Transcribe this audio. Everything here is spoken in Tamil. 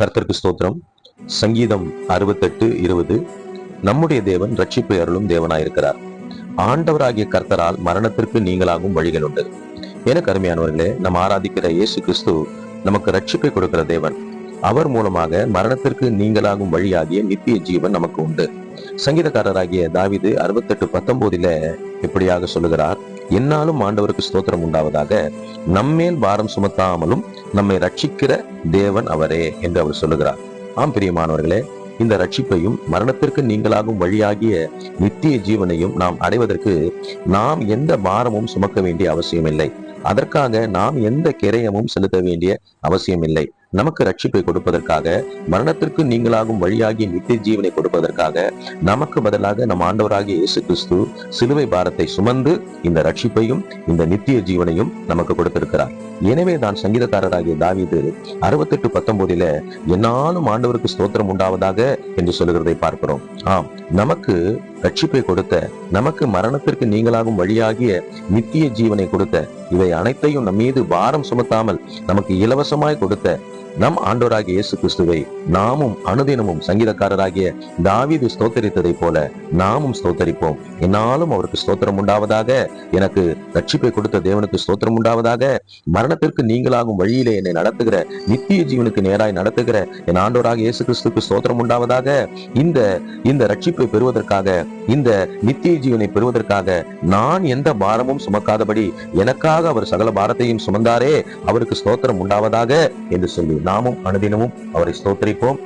கர்த்தருக்கு ஸ்தோத்திரம். சங்கீதம் 68:20. நம்முடைய தேவன் ரட்சிப்பை அருளும் தேவனாயிருக்கிறார். ஆண்டவராகிய கர்த்தரால் மரணத்திற்கு நீங்களாகும் வழிகள் உண்டு. எனக்கு அருமையானவர்களே, நம்ம ஆராதிக்கிற இயேசு கிறிஸ்து நமக்கு ரட்சிப்பை கொடுக்கிற தேவன். அவர் மூலமாக மரணத்திற்கு நீங்களாகும் வழியாகிய நித்திய ஜீவன் நமக்கு உண்டு. சங்கீதக்காரராகிய தாவீது 68:19 இப்படியாக சொல்லுகிறார்: என்னாலும் ஆண்டவருக்கு ஸ்தோத்திரம் உண்டாவதாக, நம்மேல் பாரம் சுமத்தாமலும் நம்மை ரட்சிக்கிற தேவன் அவரே என்று அவர் சொல்லுகிறார். ஆம் பிரியமானவர்களே, இந்த ரட்சிப்பையும் மரணத்திற்கு நீங்களாகும் வழியாகிய நித்திய ஜீவனையும் நாம் அடைவதற்கு நாம் எந்த பாரமும் சுமக்க வேண்டிய அவசியம் இல்லை. அதற்காக நாம் எந்த கிரயமும் செலுத்த வேண்டிய அவசியம் இல்லை. நமக்கு ரட்சிப்பை கொடுப்பதற்காக, மரணத்திற்கு நீங்களாகும் வழியாகிய நித்திய ஜீவனை கொடுப்பதற்காக நமக்கு பதிலாக நம் ஆண்டவராகிய இயேசு கிறிஸ்து சிலுவை பாரத்தை சுமந்து இந்த ரட்சிப்பையும் இந்த நித்திய ஜீவனையும் நமக்கு கொடுத்திருக்கிறார். எனவே தான் சங்கீதக்காரராகிய தாவீது 68:19 என்னாலும் ஆண்டவருக்கு ஸ்தோத்திரம் உண்டாவதாக என்று சொல்லுகிறதை பார்க்கிறோம். ஆம், நமக்கு ரட்சிப்பை கொடுத்த, நமக்கு மரணத்திற்கு நீங்களாகும் வழியாகிய நித்திய ஜீவனை கொடுத்த, இவை அனைத்தையும் நம் மீது பாரம் சுமத்தாமல் நமக்கு இலவசமாய் கொடுத்த நம் ஆண்டவராகிய இயேசு கிறிஸ்துவை நாமும் அனுதினமும் சங்கீதக்காரராகிய தாவீது ஸ்தோத்தரித்ததை போல நாமும் ஸ்தோத்தரிப்போம். என்னாலும் அவருக்கு ஸ்தோத்திரம் உண்டாவதாக, எனக்கு ரட்சிப்பை கொடுத்த தேவனுக்கு ஸ்தோத்திரம் உண்டாவதாக, மரணத்திற்கு நீங்களாகும் வழியிலே என்னை நடத்துகிற, நித்திய ஜீவனுக்கு நேராய் நடத்துகிற என் ஆண்டவராகிய இயேசு கிறிஸ்துக்கு ஸ்தோத்திரம் உண்டாவதாக. இந்த ரட்சிப்பை பெறுவதற்காக, இந்த நித்திய ஜீவனை பெறுவதற்காக நான் எந்த பாரமும் சுமக்காதபடி எனக்காக அவர் சகல பாரத்தையும் சுமந்தாரே, அவருக்கு ஸ்தோத்திரம் உண்டாவதாக என்று சொல்லி நாமும் அனுதினமும் அவரை ஸ்தோத்திரிப்போம்.